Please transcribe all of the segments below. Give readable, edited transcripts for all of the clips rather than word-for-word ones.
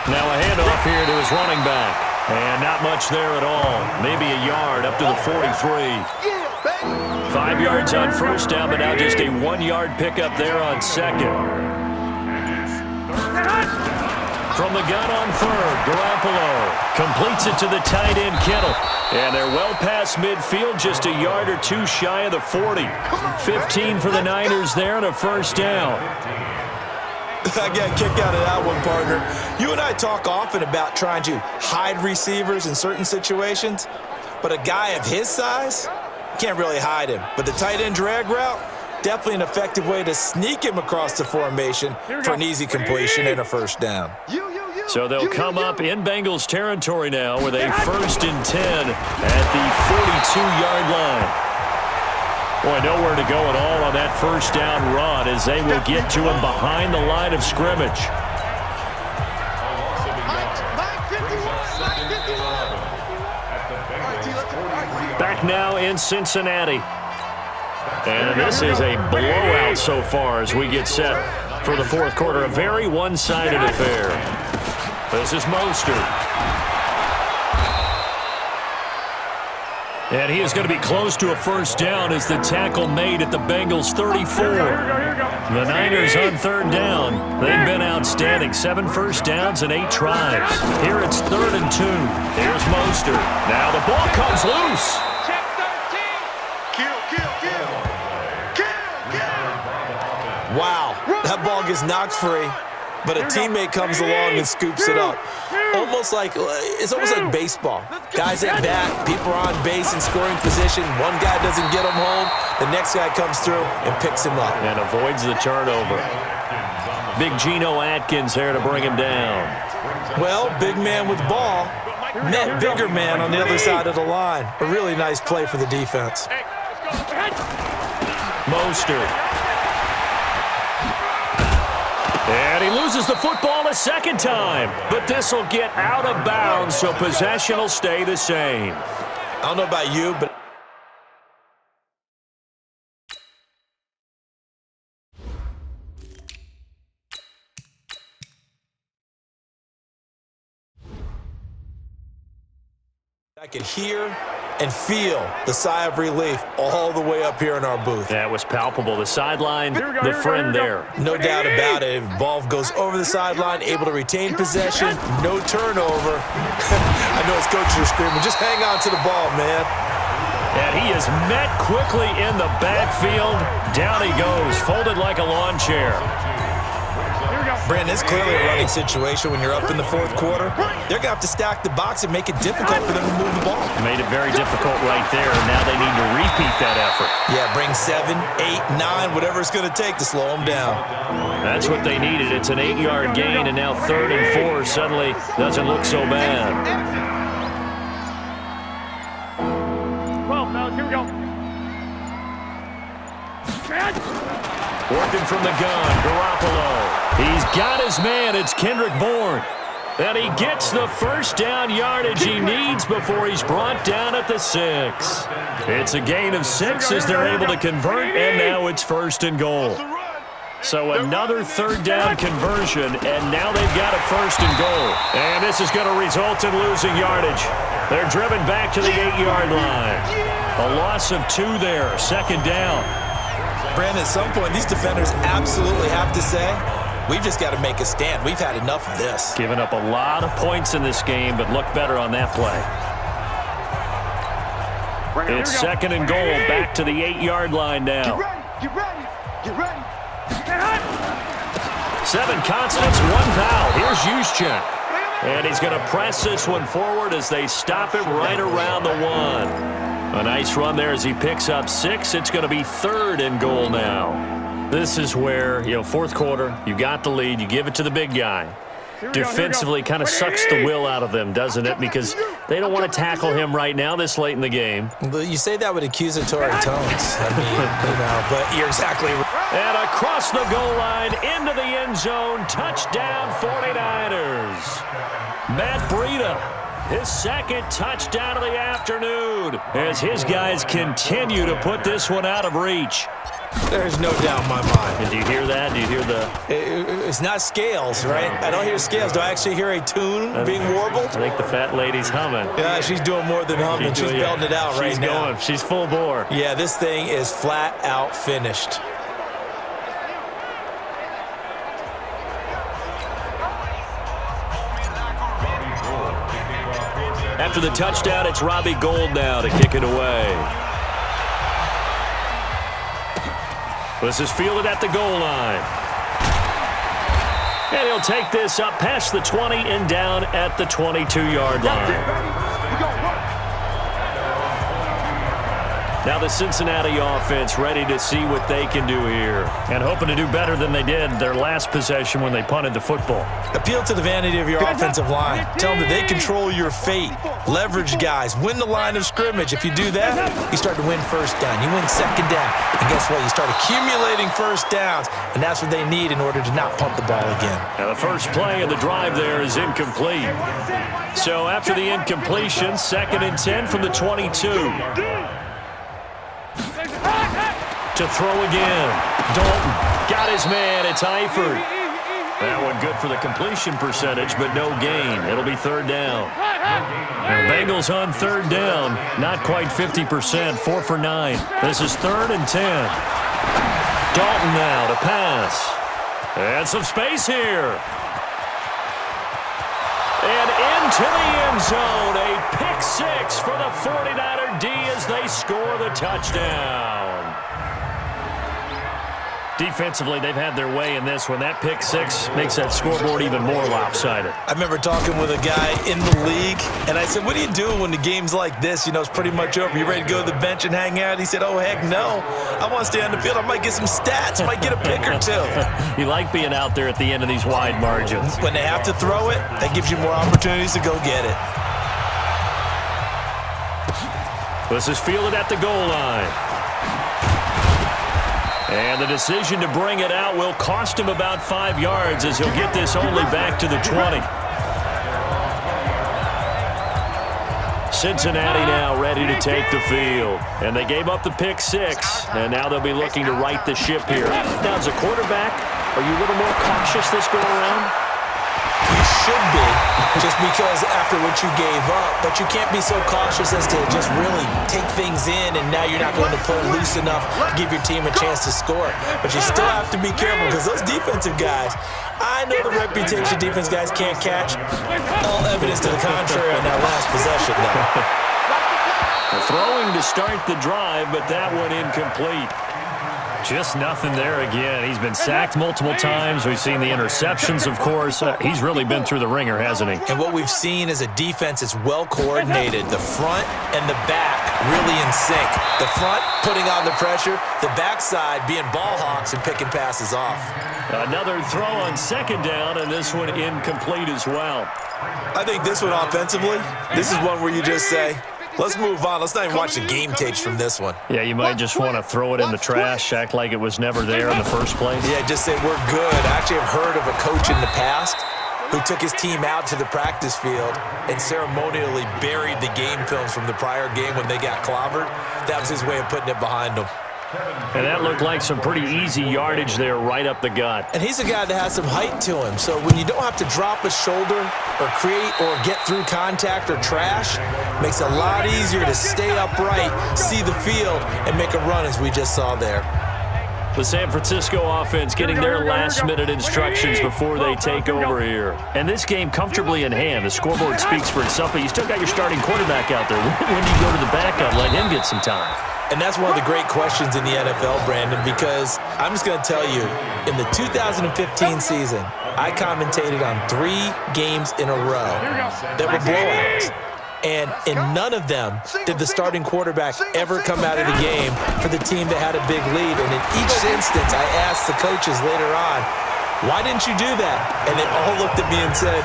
Now a handoff here to his running back. And not much there at all. Maybe a yard up to the 43. 5 yards on first down, but now just a 1-yard pickup there on second. From the gun on third, Garoppolo completes it to the tight end, Kittle. And they're well past midfield, just a yard or two shy of the 40. 15 for the Niners there and a first down. I got a kick out of that one, partner. You and I talk often about trying to hide receivers in certain situations, but a guy of his size, you can't really hide him. But the tight end drag route, definitely an effective way to sneak him across the formation for an easy completion and a first down. So they'll come up in Bengals territory now with a 1st and 10 at the 42-yard line. Boy, nowhere to go at all on that first down run as they will get to him behind the line of scrimmage. Back now in Cincinnati. And this is a blowout so far as we get set for the fourth quarter. A very one-sided affair. This is Mostert. And he is going to be close to a first down as the tackle made at the Bengals 34. The Niners on third down. They've been outstanding. 7 first downs and 8 tries. Here it's 3rd and 2. Here's Mostert. Now the ball comes loose. Wow, that ball gets knocked free, but a teammate comes along and scoops it up. It's almost like baseball. Guys at bat, people are on base in scoring position. One guy doesn't get him home. The next guy comes through and picks him up. And avoids the turnover. Big Geno Atkins there to bring him down. Well, big man with ball met bigger man on the other side of the line. A really nice play for the defense. Mostert. And he loses the football a second time. But this will get out of bounds, so possession will stay the same. I don't know about you, but I could hear and feel the sigh of relief all the way up here in our booth. That was palpable. The sideline, the friend there. No doubt about it. If ball goes over the sideline, able to retain possession, no turnover. I know his coaches are screaming, just hang on to the ball, man. And he is met quickly in the backfield. Down he goes, folded like a lawn chair. Brandon, it's clearly a running situation when you're up in the fourth quarter. They're going to have to stack the box and make it difficult for them to move the ball. Made it very difficult right there. Now they need to repeat that effort. Yeah, bring 7, 8, 9, whatever it's going to take to slow them down. That's what they needed. It's an 8-yard gain, and now 3rd and 4 suddenly doesn't look so bad. Well, fellas, here we go. Working from the gun, Garoppolo. He's got his man. It's Kendrick Bourne. And he gets the first down yardage he needs before he's brought down at the 6. It's a gain of 6 as they're able to convert, and now it's 1st and goal. So another 3rd down conversion, and now they've got a 1st and goal. And this is going to result in losing yardage. They're driven back to the 8-yard line. A loss of 2 there, 2nd down. Brandon, at some point, these defenders absolutely have to say, we've just got to make a stand. We've had enough of this. Giving up a lot of points in this game, but look better on that play. It's 2nd and goal, back to the 8-yard line now. Get ready. 7 consonants, 1 vowel. Here's Juszczyk. And he's going to press this one forward as they stop him right around the 1. A nice run there as he picks up 6. It's going to be 3rd and goal now. This is where, fourth quarter, you got the lead, you give it to the big guy. Defensively kind of sucks the will out of them, doesn't it? Because they don't want to tackle him right now this late in the game. But you say that with accusatory tones. I mean, but you're exactly right. And across the goal line, into the end zone, touchdown 49ers. Matt Breida His second touchdown of the afternoon as his guys continue to put this one out of reach. There's no doubt in my mind. And do you hear that? Do you hear the... It's not scales, right? I don't hear scales. Do I actually hear a tune being warbled? I think the fat lady's humming. Yeah, she's doing more than humming. She's belting it out right now. She's going. She's full bore. Yeah, this thing is flat out finished. After the touchdown, it's Robbie Gould now to kick it away. This is fielded at the goal line. And he'll take this up past the 20 and down at the 22-yard line. Now the Cincinnati offense ready to see what they can do here. And hoping to do better than they did their last possession when they punted the football. Appeal to the vanity of your offensive line. Tell them that they control your fate. Leverage guys. Win the line of scrimmage. If you do that, you start to win first down. You win second down. And guess what? You start accumulating first downs. And that's what they need in order to not punt the ball again. Now the first play of the drive there is incomplete. So after the incompletion, 2nd and 10 from the 22. To throw again. Dalton got his man. It's Eifert. That one good for the completion percentage, but no gain. It'll be 3rd down. Now Bengals on 3rd down. Not quite 50%. 4 for 9. This is 3rd and 10. Dalton now to pass. And some space here. And into the end zone. A pick 6 for the 49er D as they score the touchdown. Defensively, they've had their way in this one. That pick 6 makes that scoreboard even more lopsided. I remember talking with a guy in the league, and I said, what do you do when the game's like this? You know, it's pretty much over. You ready to go to the bench and hang out? He said, oh, heck no. I want to stay on the field. I might get some stats. I might get a pick or two. You like being out there at the end of these wide margins. When they have to throw it, that gives you more opportunities to go get it. This is fielded at the goal line. And the decision to bring it out will cost him about 5 yards as he'll get this only back to the 20. Cincinnati now ready to take the field. And they gave up the pick 6, and now they'll be looking to right the ship here. Now, as a quarterback, are you a little more cautious this go around? You should be, just because after what you gave up. But you can't be so cautious as to just really take things in, and now you're not going to play loose enough to give your team a chance to score. But you still have to be careful because those defensive guys, I know the reputation defense guys can't catch. All evidence to the contrary on that last possession, though. Throwing to start the drive, but that one incomplete. Just nothing there again. He's been sacked multiple times. We've seen the interceptions, of course. He's really been through the ringer, hasn't he? And what we've seen is a defense that's well coordinated. The front and the back really in sync. The front putting on the pressure. The backside being ball hawks and picking passes off. Another throw on 2nd down, and this one incomplete as well. I think this one offensively, this is one where you just say, let's move on. Let's not even watch the game tapes from this one. Yeah, you might just want to throw it in the trash, act like it was never there in the first place. Yeah, just say we're good. I actually have heard of a coach in the past who took his team out to the practice field and ceremonially buried the game films from the prior game when they got clobbered. That was his way of putting it behind them. And that looked like some pretty easy yardage there right up the gut. And he's a guy that has some height to him. So when you don't have to drop a shoulder or create or get through contact or trash, makes it a lot easier to stay upright, see the field, and make a run as we just saw there. The San Francisco offense getting their last-minute instructions before they take over here. And this game comfortably in hand. The scoreboard speaks for itself, but you still got your starting quarterback out there. When do you go to the backup, let him get some time? And that's one of the great questions in the NFL, Brandon, because I'm just going to tell you, in the 2015 season, I commentated on 3 games in a row that were blowouts. And in none of them did the starting quarterback ever come out of the game for the team that had a big lead. And in each instance, I asked the coaches later on, why didn't you do that? And they all looked at me and said,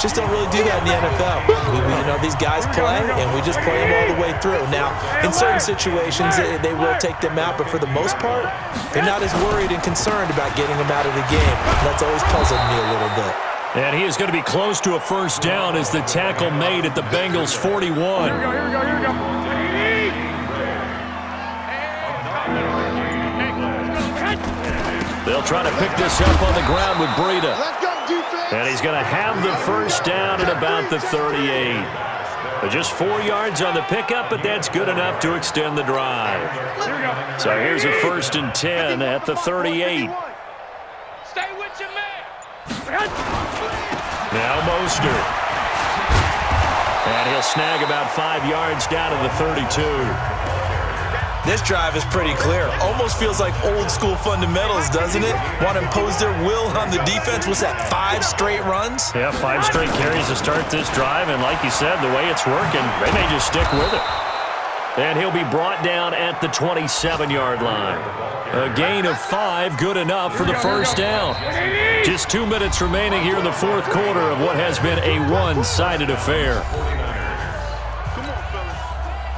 just don't really do that in the NFL. You know, these guys play, and we just play them all the way through. Now, in certain situations, they will take them out, but for the most part, they're not as worried and concerned about getting them out of the game. That's always puzzled me a little bit. And he is going to be close to a first down as the tackle made at the Bengals' 41. Here we go. They'll try to pick this up on the ground with Breida. Let's go, defense. And he's going to have the first down at about the 38. Just 4 yards on the pickup, but that's good enough to extend the drive. So here's a 1st and 10 at the 38. Stay with your man. Now Mostert. And he'll snag about 5 yards down to the 32. This drive is pretty clear. Almost feels like old school fundamentals, doesn't it? Want to impose their will on the defense. What's that, 5 straight runs? Yeah, 5 straight carries to start this drive. And like you said, the way it's working, they may just stick with it. And he'll be brought down at the 27-yard line. A gain of 5, good enough for the first down. Just 2 minutes remaining here in the fourth quarter of what has been a one-sided affair.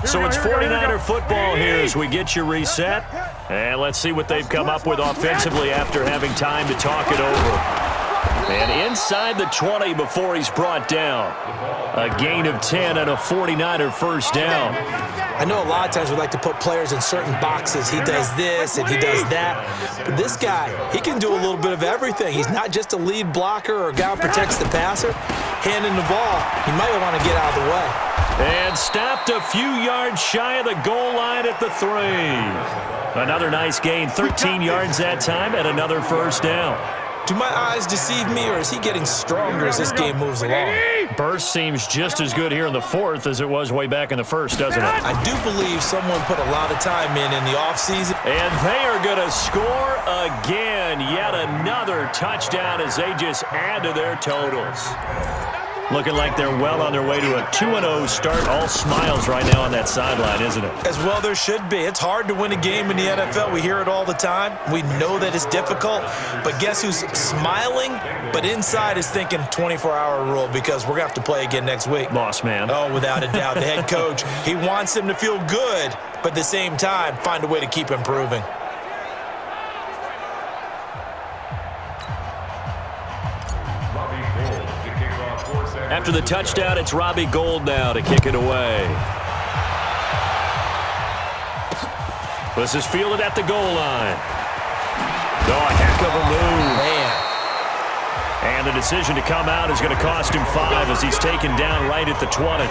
So it's 49er football here as we get you reset. And let's see what they've come up with offensively after having time to talk it over. And inside the 20 before he's brought down. A gain of 10 and a 49er first down. I know a lot of times we like to put players in certain boxes. He does this and he does that. But this guy, he can do a little bit of everything. He's not just a lead blocker or a guy who protects the passer. Handing the ball, he might want to get out of the way. And stopped a few yards shy of the goal line at the 3. Another nice gain, 13 yards that time, and another first down. Do my eyes deceive me, or is he getting stronger as this game moves along? Burst seems just as good here in the fourth as it was way back in the first, doesn't it? I do believe someone put a lot of time in the offseason. And they are going to score again. Yet another touchdown as they just add to their totals. Looking like they're well on their way to a 2-0 start. All smiles right now on that sideline, isn't it? As well there should be. It's hard to win a game in the NFL. We hear it all the time. We know that it's difficult. But guess who's smiling? But inside is thinking 24-hour rule because we're going to have to play again next week. Boss man. Oh, without a doubt. The head coach, he wants them to feel good, but at the same time, find a way to keep improving. After the touchdown, it's Robbie Gould now to kick it away. This is fielded at the goal line. Oh, a heck of a move. Man. And the decision to come out is going to cost him 5 as he's taken down right at the 20.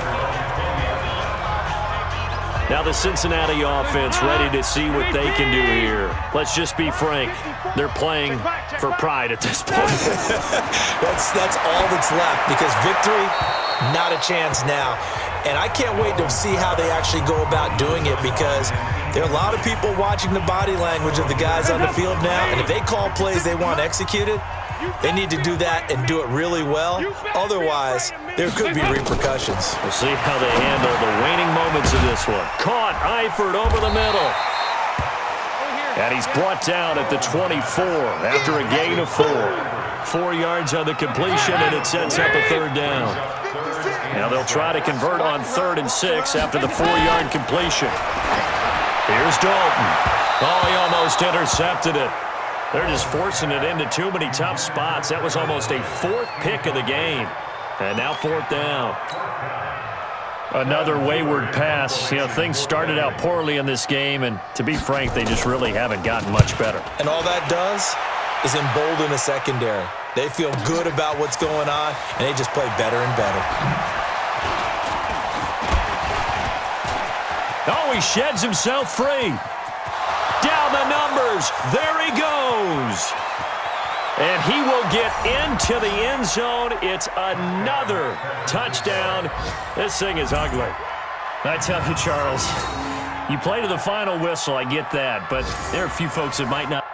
Now the Cincinnati offense ready to see what they can do here. Let's just be frank. They're playing for pride at this point. That's all that's left because victory, not a chance now. And I can't wait to see how they actually go about doing it because there are a lot of people watching the body language of the guys on the field now. And if they call plays they want executed, they need to do that and do it really well. Otherwise, there could be repercussions. We'll see how they handle the waning moments of this one. Caught, Eifert over the middle. And he's brought down at the 24 after a gain of 4. 4 yards on the completion, and it sets up a third down. Now they'll try to convert on 3rd and 6 after the 4-yard completion. Here's Dalton. Oh, he almost intercepted it. They're just forcing it into too many tough spots. That was almost a 4th pick of the game. And now 4th down. Another wayward pass. You know, things started out poorly in this game, and to be frank, they just really haven't gotten much better. And all that does is embolden the secondary. They feel good about what's going on, and they just play better and better. Oh, he sheds himself free. Down the numbers. There he goes. And he will get into the end zone. It's another touchdown. This thing is ugly. I tell you, Charles, you play to the final whistle. I get that. But there are a few folks that might not.